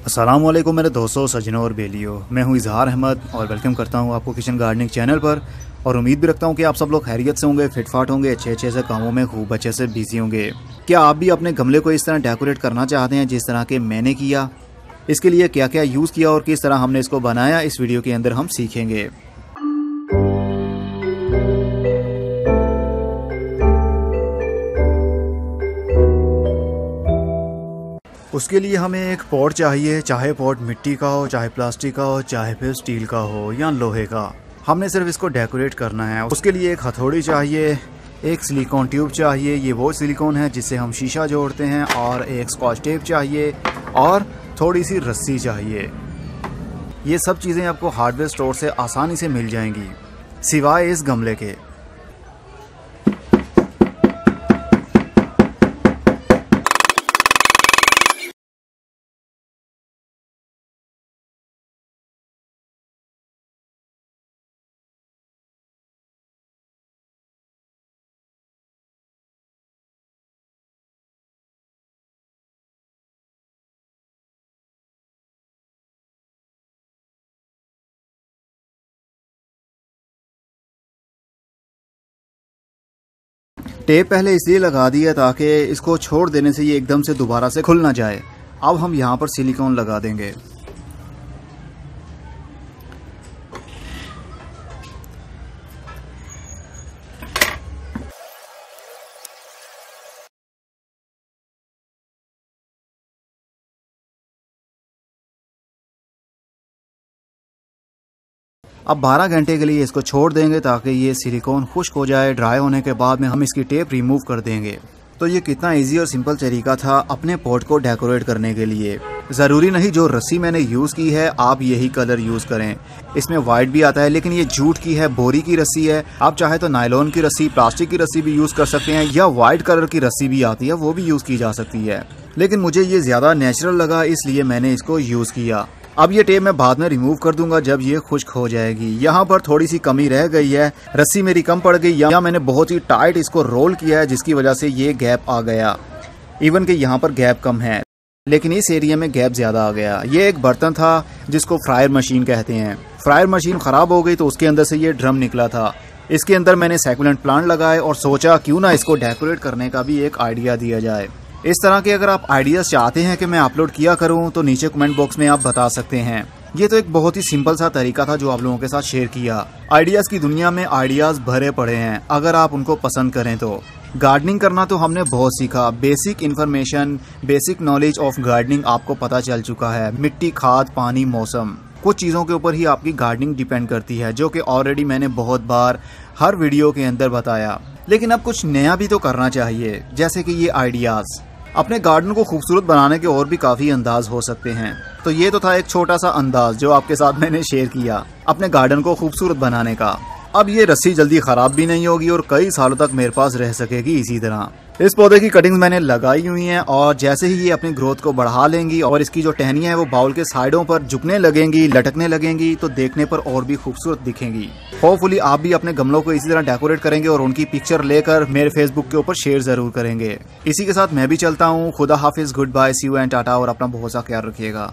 अस्सलामुअलैकुम मेरे दोस्तों, सजनों और बेलियों। मैं हूं इजहार अहमद और वेलकम करता हूं आपको किचन गार्डनिंग चैनल पर। और उम्मीद भी रखता हूं कि आप सब लोग खैरियत से होंगे, फिटफाट होंगे, अच्छे से कामों में खूब अच्छे से बिजी होंगे। क्या आप भी अपने गमले को इस तरह डेकोरेट करना चाहते हैं जिस तरह के मैंने किया? इसके लिए क्या क्या यूज़ किया और किस तरह हमने इसको बनाया, इस वीडियो के अंदर हम सीखेंगे। उसके लिए हमें एक पॉट चाहिए, चाहे पॉट मिट्टी का हो, चाहे प्लास्टिक का हो, चाहे फिर स्टील का हो या लोहे का। हमने सिर्फ इसको डेकोरेट करना है। उसके लिए एक हथौड़ी चाहिए, एक सिलिकॉन ट्यूब चाहिए, ये वो सिलिकॉन है जिससे हम शीशा जोड़ते हैं, और एक स्कॉच टेप चाहिए और थोड़ी सी रस्सी चाहिए। ये सब चीज़ें आपको हार्डवेयर स्टोर से आसानी से मिल जाएंगी, सिवाय इस गमले के। टेप पहले इसलिए लगा दिया ताकि इसको छोड़ देने से ये एकदम से दोबारा से खुल ना जाए। अब हम यहाँ पर सिलिकॉन लगा देंगे। अब 12 घंटे के लिए इसको छोड़ देंगे ताकि ये सिलिकॉन खुश्क हो जाए। ड्राई होने के बाद में हम इसकी टेप रिमूव कर देंगे। तो ये कितना इजी और सिंपल तरीका था अपने पॉट को डेकोरेट करने के लिए। ज़रूरी नहीं जो रस्सी मैंने यूज़ की है आप यही कलर यूज़ करें। इसमें वाइट भी आता है, लेकिन ये जूट की है, बोरी की रस्सी है। आप चाहे तो नायलॉन की रस्सी, प्लास्टिक की रस्सी भी यूज़ कर सकते हैं, या वाइट कलर की रस्सी भी आती है, वो भी यूज़ की जा सकती है। लेकिन मुझे ये ज़्यादा नेचुरल लगा, इसलिए मैंने इसको यूज़ किया। अब ये टेप मैं बाद में रिमूव कर दूंगा जब ये खुश्क हो जाएगी। यहाँ पर थोड़ी सी कमी रह गई है, रस्सी मेरी कम पड़ गई, या मैंने बहुत ही टाइट इसको रोल किया है जिसकी वजह से ये गैप आ गया। इवन कि यहाँ पर गैप कम है, लेकिन इस एरिया में गैप ज़्यादा आ गया। ये एक बर्तन था जिसको फ्रायर मशीन कहते हैं। फ्रायर मशीन ख़राब हो गई तो उसके अंदर से ये ड्रम निकला था। इसके अंदर मैंने सैकुलेंट प्लांट लगाए और सोचा क्यों ना इसको डेकोरेट करने का भी एक आइडिया दिया जाए। इस तरह के अगर आप आइडियाज़ चाहते हैं कि मैं अपलोड किया करूं तो नीचे कमेंट बॉक्स में आप बता सकते हैं। ये तो एक बहुत ही सिंपल सा तरीका था जो आप लोगों के साथ शेयर किया। आइडियाज़ की दुनिया में आइडियाज़ भरे पड़े हैं, अगर आप उनको पसंद करें तो। गार्डनिंग करना तो हमने बहुत सीखा, basic information, basic knowledge of gardening आपको पता चल चुका है। मिट्टी, खाद, पानी, मौसम, कुछ चीज़ों के ऊपर ही आपकी गार्डनिंग डिपेंड करती है, जो कि ऑलरेडी मैंने बहुत बार हर वीडियो के अंदर बताया। लेकिन अब कुछ नया भी तो करना चाहिए, जैसे कि ये आइडियाज़। अपने गार्डन को खूबसूरत बनाने के और भी काफ़ी अंदाज हो सकते हैं। तो ये तो था एक छोटा सा अंदाज जो आपके साथ मैंने शेयर किया अपने गार्डन को खूबसूरत बनाने का। अब ये रस्सी जल्दी ख़राब भी नहीं होगी और कई सालों तक मेरे पास रह सकेगी इसी तरह। इस पौधे की कटिंग्स मैंने लगाई हुई हैं, और जैसे ही ये अपनी ग्रोथ को बढ़ा लेंगी और इसकी जो टहनियाँ हैं वो बाउल के साइडों पर झुकने लगेंगी, लटकने लगेंगी, तो देखने पर और भी खूबसूरत दिखेंगी। होपफुली आप भी अपने गमलों को इसी तरह डेकोरेट करेंगे और उनकी पिक्चर लेकर मेरे फेसबुक के ऊपर शेयर जरूर करेंगे। इसी के साथ मैं भी चलता हूँ। खुदा हाफिज, good bye, see you and tata, और अपना बहुत सा ख्याल रखिएगा।